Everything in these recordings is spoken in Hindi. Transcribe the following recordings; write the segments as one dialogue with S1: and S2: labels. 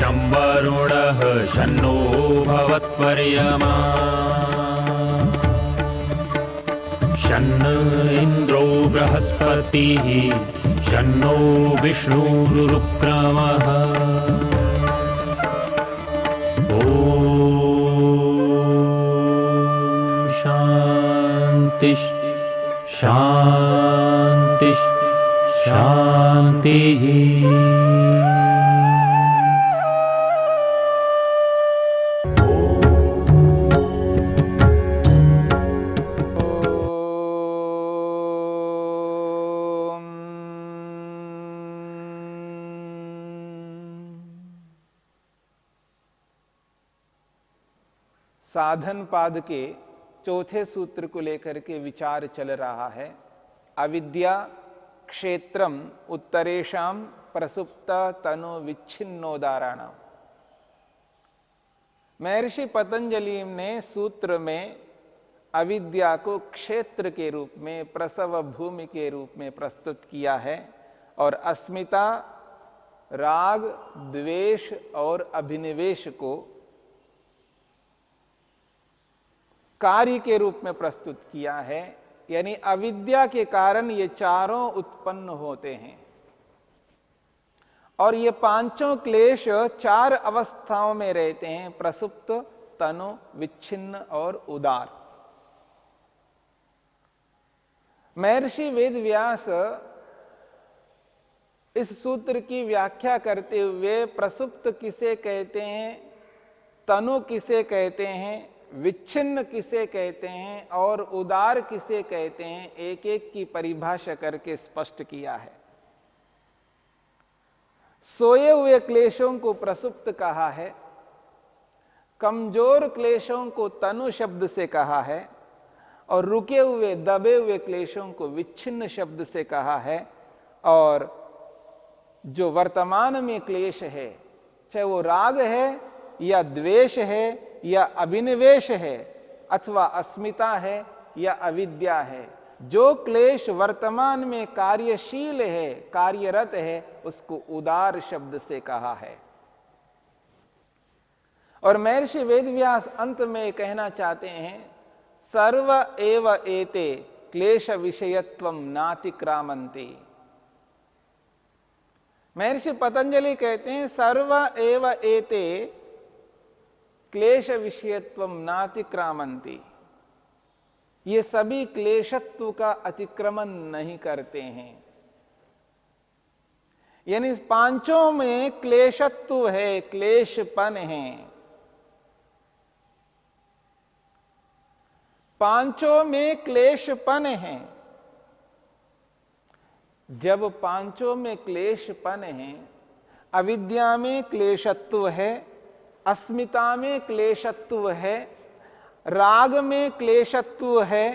S1: शं वरुणः शन्नो भवत्वर्यमा शन्न इन्द्रो बृहस्पतिः शन्नो विष्णुरुक्रमः ॐ शान्ति शान्ति शान्तिः।
S2: साधन पाद के चौथे सूत्र को लेकर के विचार चल रहा है। अविद्या क्षेत्रम उत्तरेशम प्रसुप्त तनु विच्छिन्नोदाराणाम। महर्षि पतंजलि ने सूत्र में अविद्या को क्षेत्र के रूप में, प्रसव भूमि के रूप में प्रस्तुत किया है और अस्मिता, राग, द्वेष और अभिनिवेश को कार्य के रूप में प्रस्तुत किया है। यानी अविद्या के कारण ये चारों उत्पन्न होते हैं और ये पांचों क्लेश चार अवस्थाओं में रहते हैं: प्रसुप्त, तनु, विच्छिन्न और उदार। महर्षि वेदव्यास इस सूत्र की व्याख्या करते हुए प्रसुप्त किसे कहते हैं, तनु किसे कहते हैं, विच्छिन्न किसे कहते हैं और उदार किसे कहते हैं, एक एक की परिभाषा करके स्पष्ट किया है। सोए हुए क्लेशों को प्रसुप्त कहा है, कमजोर क्लेशों को तनु शब्द से कहा है और रुके हुए, दबे हुए क्लेशों को विच्छिन्न शब्द से कहा है। और जो वर्तमान में क्लेश है, चाहे वो राग है या द्वेष है या अभिनिवेश है अथवा अस्मिता है या अविद्या है, जो क्लेश वर्तमान में कार्यशील है, कार्यरत है, उसको उदार शब्द से कहा है। और महर्षि वेदव्यास अंत में कहना चाहते हैं, सर्व एव एते क्लेश विषयत्वम नातिक्रामन्ति। महर्षि पतंजलि कहते हैं, सर्व एव एते क्लेश विषयत्वम नातिक्रामन्ति। ये सभी क्लेशत्व का अतिक्रमण नहीं करते हैं। यानी पांचों में क्लेशत्व है, क्लेशपन है। पांचों में क्लेशपन है। जब पांचों में क्लेशपन है, अविद्या में क्लेशत्व है, अस्मिता में क्लेशत्व है, राग में क्लेशत्व है,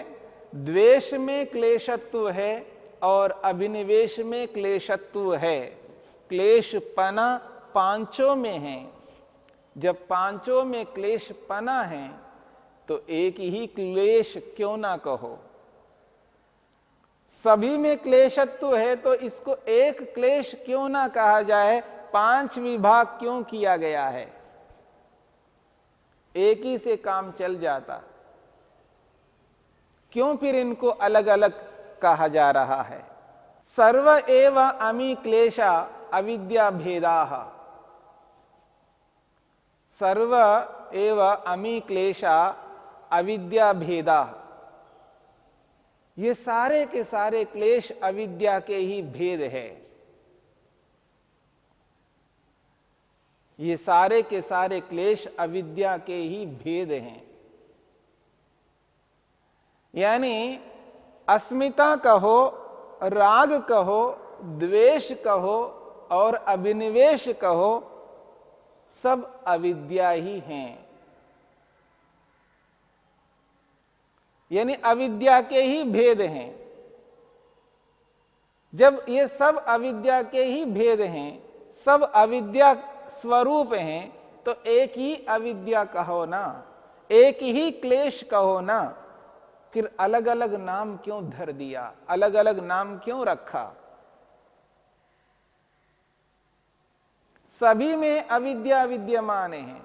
S2: द्वेष में क्लेशत्व है और अभिनिवेश में क्लेशत्व है। क्लेशपना पांचों में है। जब पांचों में क्लेशपना है तो एक ही क्लेश क्यों ना कहो। सभी में क्लेशत्व है तो इसको एक क्लेश क्यों ना कहा जाए। पांच विभाग क्यों किया गया है, एक ही से काम चल जाता, क्यों फिर इनको अलग अलग कहा जा रहा है। सर्व एव अमी क्लेशा अविद्या भेदाः। सर्व एव अमी क्लेशा अविद्या भेदाः। ये सारे के सारे क्लेश अविद्या के ही भेद है। ये सारे के सारे क्लेश अविद्या के ही भेद हैं। यानी अस्मिता कहो, राग कहो, द्वेष कहो और अभिनिवेश कहो, सब अविद्या ही हैं। यानी अविद्या के ही भेद हैं। जब ये सब अविद्या के ही भेद हैं, सब अविद्या स्वरूप हैं, तो एक ही अविद्या कहो ना, एक ही क्लेश कहो ना। फिर अलग अलग नाम क्यों धर दिया, अलग अलग नाम क्यों रखा। सभी में अविद्या विद्यमान है,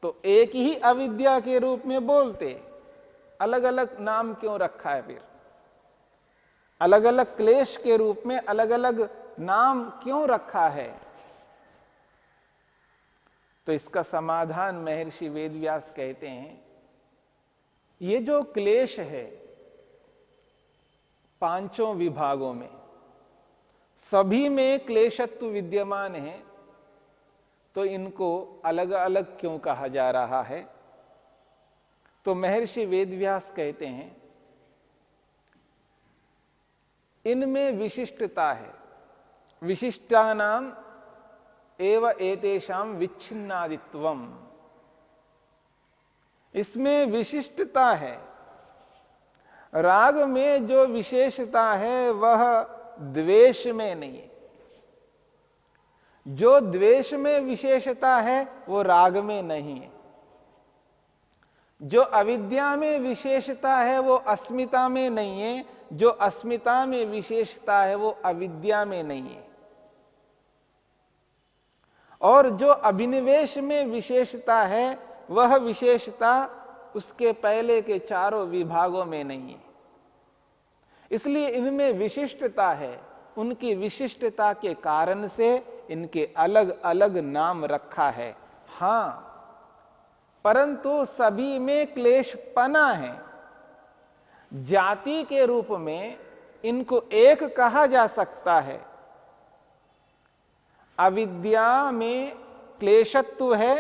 S2: तो एक ही अविद्या के रूप में बोलते, अलग अलग नाम क्यों रखा है? फिर अलग अलग क्लेश के रूप में अलग अलग नाम क्यों रखा है? तो इसका समाधान महर्षि वेदव्यास कहते हैं, ये जो क्लेश है पांचों विभागों में, सभी में क्लेशत्व विद्यमान है, तो इनको अलग अलग क्यों कहा जा रहा है? तो महर्षि वेदव्यास कहते हैं, इनमें विशिष्टता है। विशिष्टानाम एव एतेषाम विच्छिन्नादित्वम, इसमें विशिष्टता है। राग में जो विशेषता है वह द्वेष में नहीं है। जो द्वेष में विशेषता है वो राग में नहीं है। जो अविद्या में विशेषता है वो अस्मिता में नहीं है। जो अस्मिता में विशेषता है वो अविद्या में नहीं है। और जो अभिनिवेश में विशेषता है वह विशेषता उसके पहले के चारों विभागों में नहीं है। इसलिए इनमें विशिष्टता है। उनकी विशिष्टता के कारण से इनके अलग अलग नाम रखा है। हां, परंतु सभी में क्लेशपना है। जाति के रूप में इनको एक कहा जा सकता है। अविद्या में क्लेशत्व है,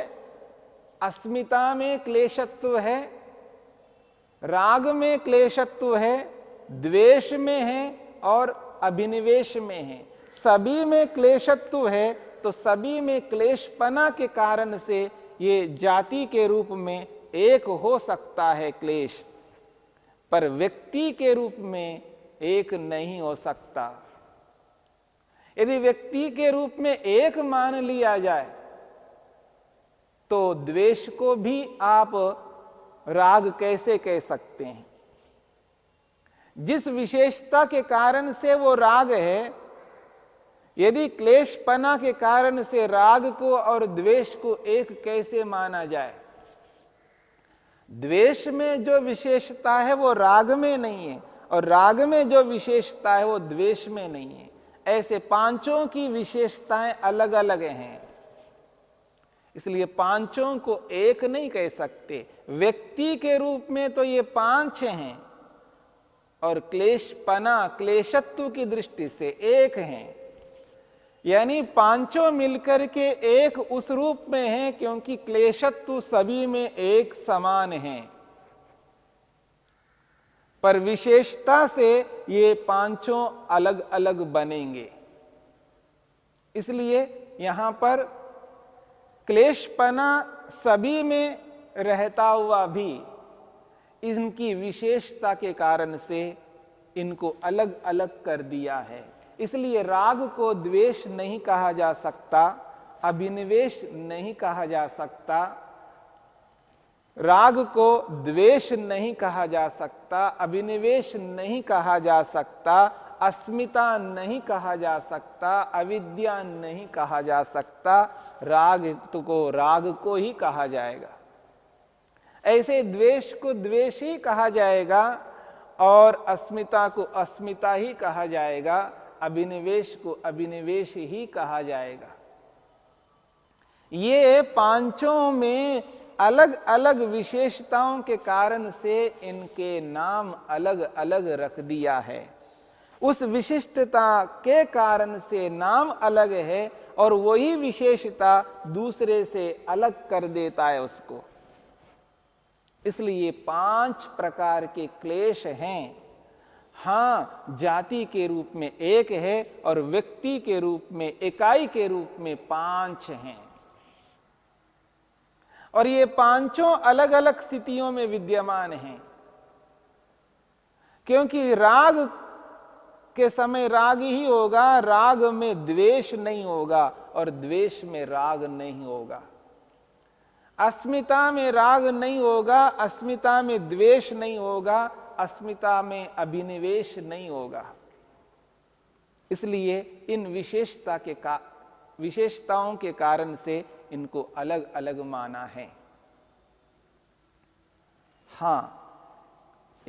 S2: अस्मिता में क्लेशत्व है, राग में क्लेशत्व है, द्वेष में है और अभिनिवेश में है। सभी में क्लेशत्व है, तो सभी में क्लेशपना के कारण से ये जाति के रूप में एक हो सकता है क्लेश, पर व्यक्ति के रूप में एक नहीं हो सकता। यदि व्यक्ति के रूप में एक मान लिया जाए तो द्वेष को भी आप राग कैसे कह सकते हैं? जिस विशेषता के कारण से वो राग है, यदि क्लेशपना के कारण से राग को और द्वेष को एक कैसे माना जाए? द्वेष में जो विशेषता है वो राग में नहीं है और राग में जो विशेषता है वो द्वेष में नहीं है। ऐसे पांचों की विशेषताएं अलग अलग हैं, इसलिए पांचों को एक नहीं कह सकते। व्यक्ति के रूप में तो ये पांच हैं और क्लेशपना क्लेशत्व की दृष्टि से एक हैं। यानी पांचों मिलकर के एक उस रूप में हैं क्योंकि क्लेशत्व सभी में एक समान है, पर विशेषता से ये पांचों अलग अलग बनेंगे। इसलिए यहां पर क्लेशपना सभी में रहता हुआ भी इनकी विशेषता के कारण से इनको अलग अलग कर दिया है। इसलिए राग को द्वेष नहीं कहा जा सकता, अभिनिवेश नहीं कहा जा सकता, राग को द्वेष नहीं कहा जा सकता, अभिनिवेश नहीं कहा जा सकता, अस्मिता नहीं कहा जा सकता, अविद्या नहीं कहा जा सकता। राग को ही कहा जाएगा। ऐसे द्वेष को द्वेष ही कहा जाएगा और अस्मिता को अस्मिता ही कहा जाएगा, अभिनिवेश को अभिनिवेश ही कहा जाएगा। ये पांचों में अलग अलग विशेषताओं के कारण से इनके नाम अलग अलग रख दिया है। उस विशिष्टता के कारण से नाम अलग है और वही विशेषता दूसरे से अलग कर देता है उसको। इसलिए पांच प्रकार के क्लेश हैं। हां, जाति के रूप में एक है और व्यक्ति के रूप में, इकाई के रूप में पांच हैं। और ये पांचों अलग अलग स्थितियों में विद्यमान हैं, क्योंकि राग के समय राग ही होगा, राग में द्वेष नहीं होगा और द्वेष में राग नहीं होगा। अस्मिता में राग नहीं होगा, अस्मिता में द्वेष नहीं होगा, अस्मिता में अभिनिवेश नहीं होगा। इसलिए इन विशेषता विशेषताओं के कारण से इनको अलग अलग माना है। हां,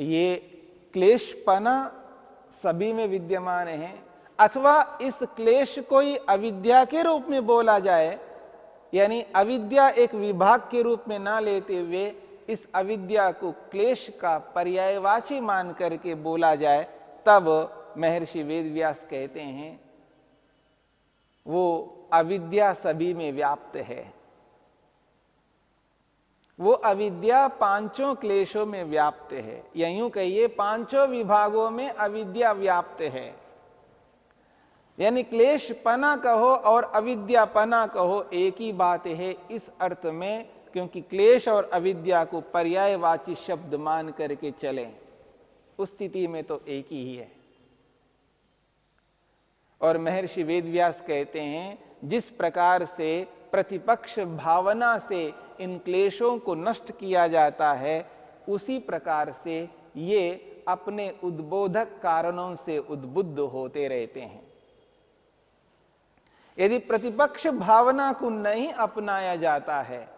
S2: ये क्लेशपना सभी में विद्यमान है, अथवा इस क्लेश को ही अविद्या के रूप में बोला जाए, यानी अविद्या एक विभाग के रूप में ना लेते हुए इस अविद्या को क्लेश का पर्यायवाची मान करके बोला जाए, तब महर्षि वेदव्यास कहते हैं वो अविद्या सभी में व्याप्त है। वो अविद्या पांचों क्लेशों में व्याप्त है, या यूं कहिए पांचों विभागों में अविद्या व्याप्त है। यानी क्लेशपना कहो और अविद्यापना कहो एक ही बात है इस अर्थ में, क्योंकि क्लेश और अविद्या को पर्यायवाची शब्द मान करके चलें, उस स्थिति में तो एक ही है। और महर्षि वेदव्यास कहते हैं जिस प्रकार से प्रतिपक्ष भावना से इन क्लेशों को नष्ट किया जाता है, उसी प्रकार से ये अपने उद्बोधक कारणों से उद्बुद्ध होते रहते हैं। यदि प्रतिपक्ष भावना को नहीं अपनाया जाता है,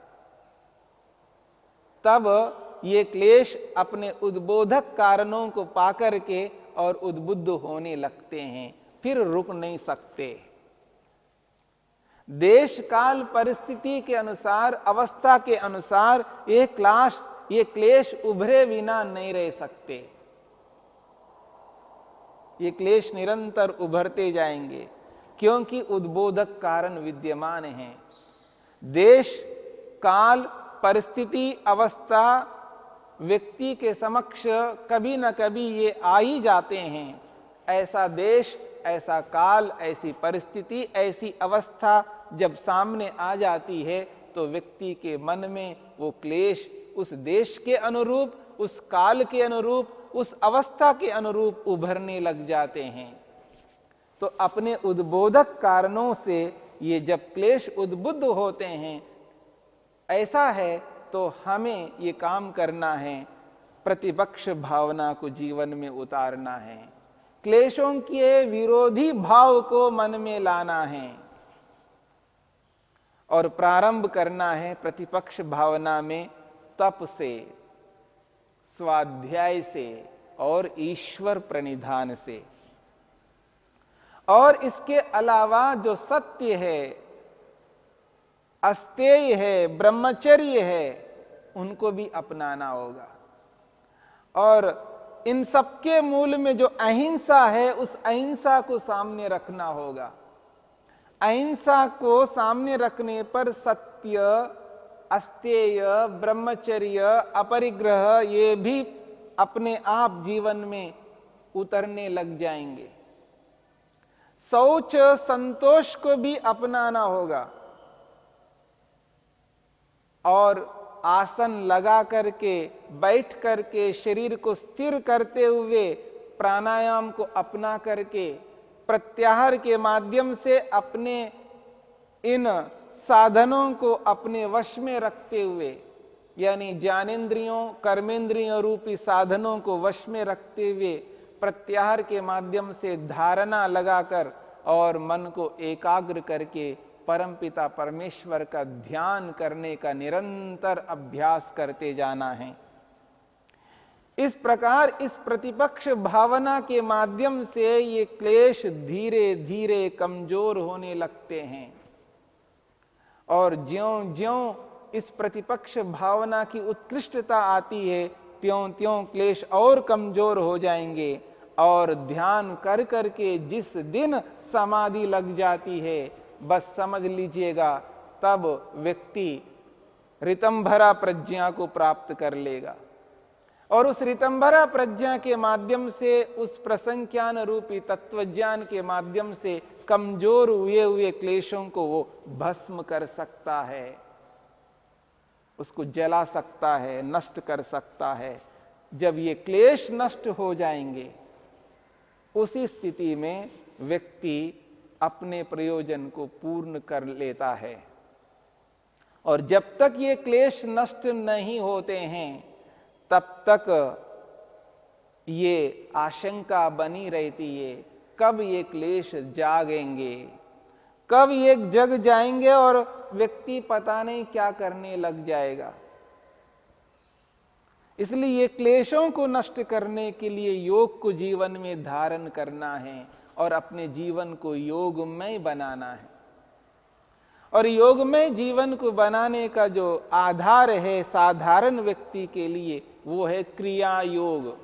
S2: तब ये क्लेश अपने उद्बोधक कारणों को पाकर के और उद्बुद्ध होने लगते हैं, फिर रुक नहीं सकते। देश काल परिस्थिति के अनुसार, अवस्था के अनुसार ये क्लेश उभरे बिना नहीं रह सकते। ये क्लेश निरंतर उभरते जाएंगे, क्योंकि उद्बोधक कारण विद्यमान हैं। देश काल परिस्थिति अवस्था व्यक्ति के समक्ष कभी न कभी ये आ ही जाते हैं। ऐसा देश, ऐसा काल, ऐसी परिस्थिति, ऐसी अवस्था जब सामने आ जाती है, तो व्यक्ति के मन में वो क्लेश उस देश के अनुरूप, उस काल के अनुरूप, उस अवस्था के अनुरूप उभरने लग जाते हैं। तो अपने उद्बोधक कारणों से ये जब क्लेश उद्बुद्ध होते हैं, ऐसा है तो हमें ये काम करना है, प्रतिपक्ष भावना को जीवन में उतारना है, क्लेशों के विरोधी भाव को मन में लाना है और प्रारंभ करना है प्रतिपक्ष भावना में तप से, स्वाध्याय से और ईश्वर प्रणिधान से। और इसके अलावा जो सत्य है, अस्तेय है, ब्रह्मचर्य है, उनको भी अपनाना होगा। और इन सबके मूल में जो अहिंसा है, उस अहिंसा को सामने रखना होगा। अहिंसा को सामने रखने पर सत्य, अस्तेय, ब्रह्मचर्य, अपरिग्रह ये भी अपने आप जीवन में उतरने लग जाएंगे। शौच, संतोष को भी अपनाना होगा और आसन लगा करके, बैठ करके, शरीर को स्थिर करते हुए प्राणायाम को अपना करके, प्रत्याहार के माध्यम से अपने इन साधनों को अपने वश में रखते हुए, यानी ज्ञानेंद्रियों, कर्मेंद्रियों रूपी साधनों को वश में रखते हुए प्रत्याहार के माध्यम से धारणा लगाकर और मन को एकाग्र करके परमपिता परमेश्वर का ध्यान करने का निरंतर अभ्यास करते जाना है। इस प्रकार इस प्रतिपक्ष भावना के माध्यम से ये क्लेश धीरे धीरे कमजोर होने लगते हैं और ज्यों-ज्यों इस प्रतिपक्ष भावना की उत्कृष्टता आती है, त्यों-त्यों क्लेश और कमजोर हो जाएंगे और ध्यान कर करके जिस दिन समाधि लग जाती है, बस समझ लीजिएगा तब व्यक्ति ऋतंभरा प्रज्ञा को प्राप्त कर लेगा और उस ऋतंभरा प्रज्ञा के माध्यम से, उस प्रसंख्यान रूपी तत्वज्ञान के माध्यम से कमजोर हुए हुए क्लेशों को वो भस्म कर सकता है, उसको जला सकता है, नष्ट कर सकता है। जब ये क्लेश नष्ट हो जाएंगे, उसी स्थिति में व्यक्ति अपने प्रयोजन को पूर्ण कर लेता है। और जब तक ये क्लेश नष्ट नहीं होते हैं, तब तक ये आशंका बनी रहती है, कब ये क्लेश जागेंगे, कब ये जग जाएंगे और व्यक्ति पता नहीं क्या करने लग जाएगा। इसलिए ये क्लेशों को नष्ट करने के लिए योग को जीवन में धारण करना है और अपने जीवन को योगमय बनाना है। और योगमय जीवन को बनाने का जो आधार है साधारण व्यक्ति के लिए, वो है क्रिया योग।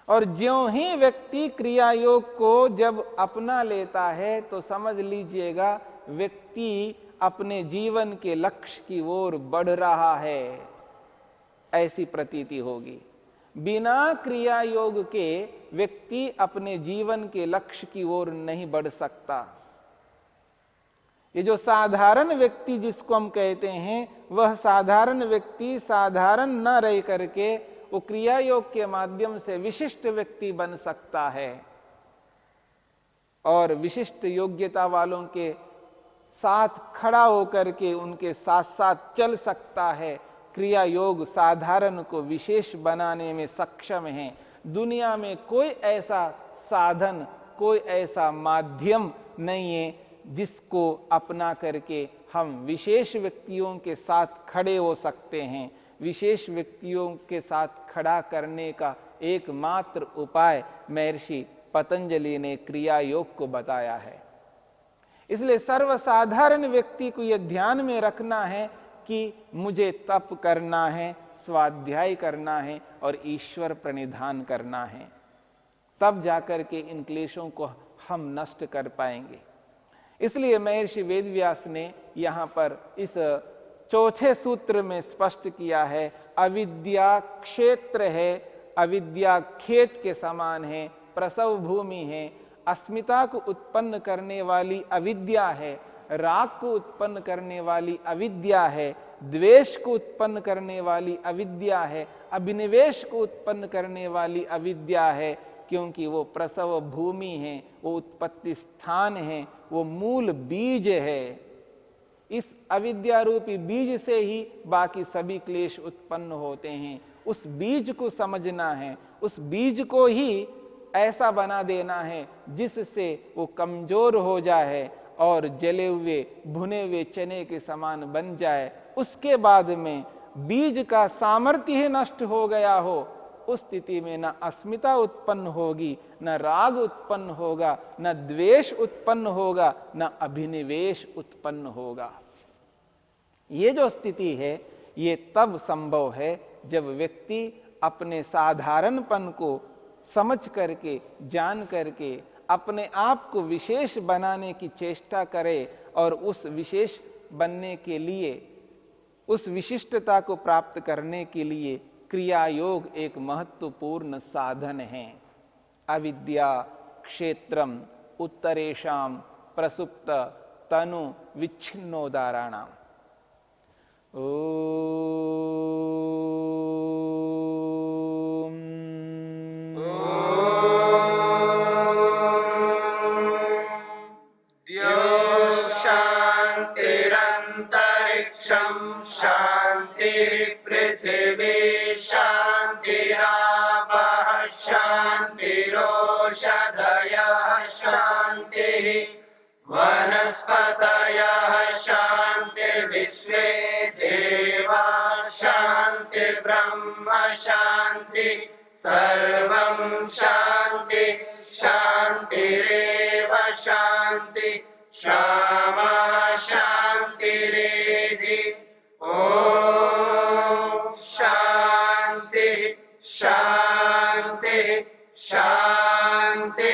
S2: और ज्यों ही व्यक्ति क्रिया योग को जब अपना लेता है तो समझ लीजिएगा व्यक्ति अपने जीवन के लक्ष्य की ओर बढ़ रहा है, ऐसी प्रतीति होगी। बिना क्रिया योग के व्यक्ति अपने जीवन के लक्ष्य की ओर नहीं बढ़ सकता। ये जो साधारण व्यक्ति जिसको हम कहते हैं, वह साधारण व्यक्ति साधारण न रह करके वो क्रिया योग के माध्यम से विशिष्ट व्यक्ति बन सकता है और विशिष्ट योग्यता वालों के साथ खड़ा होकर के उनके साथ साथ चल सकता है। क्रिया योग साधारण को विशेष बनाने में सक्षम है। दुनिया में कोई ऐसा साधन, कोई ऐसा माध्यम नहीं है जिसको अपना करके हम विशेष व्यक्तियों के साथ खड़े हो सकते हैं। विशेष व्यक्तियों के साथ खड़ा करने का एकमात्र उपाय महर्षि पतंजलि ने क्रिया योग को बताया है। इसलिए सर्वसाधारण व्यक्ति को यह ध्यान में रखना है कि मुझे तप करना है, स्वाध्याय करना है और ईश्वर प्रणिधान करना है, तब जाकर के इन क्लेशों को हम नष्ट कर पाएंगे। इसलिए महर्षि वेदव्यास ने यहां पर इस चौथे सूत्र में स्पष्ट किया है, अविद्या क्षेत्र है, अविद्या खेत के समान है, प्रसव भूमि है, अस्मिता को उत्पन्न करने वाली अविद्या है, राग को उत्पन्न करने वाली अविद्या है, द्वेष को उत्पन्न करने वाली अविद्या है, अभिनिवेश को उत्पन्न करने वाली अविद्या है, क्योंकि वो प्रसव भूमि है, वो उत्पत्ति स्थान है, वो मूल बीज है। इस अविद्या रूपी बीज से ही बाकी सभी क्लेश उत्पन्न होते हैं। उस बीज को समझना है, उस बीज को ही ऐसा बना देना है जिससे वो कमजोर हो जाए और जले हुए भुने हुए चने के समान बन जाए। उसके बाद में बीज का सामर्थ्य ही नष्ट हो गया हो, उस स्थिति में न अस्मिता उत्पन्न होगी, न राग उत्पन्न होगा, न द्वेष उत्पन्न होगा, न अभिनिवेश उत्पन्न होगा। ये जो स्थिति है ये तब संभव है जब व्यक्ति अपने साधारणपन को समझ करके, जान करके अपने आप को विशेष बनाने की चेष्टा करे और उस विशेष बनने के लिए, उस विशिष्टता को प्राप्त करने के लिए क्रिया योग एक महत्वपूर्ण साधन है। अविद्या क्षेत्रम उत्तरेषाम प्रसुप्त तनु विच्छिन्नोदाराणाम।
S3: शांतिरंतरिक्षं शांतिर्पृथिवी शांतिरापः शांतिरोषधयः शांतिः वनस्पतयः शांतिर्विश्वे देवा शांतिर्ब्रह्म शांति सर्वं शांति शांतिरेव शांति क्षमा शांतिरेधि। ओम शांति शांति शांति।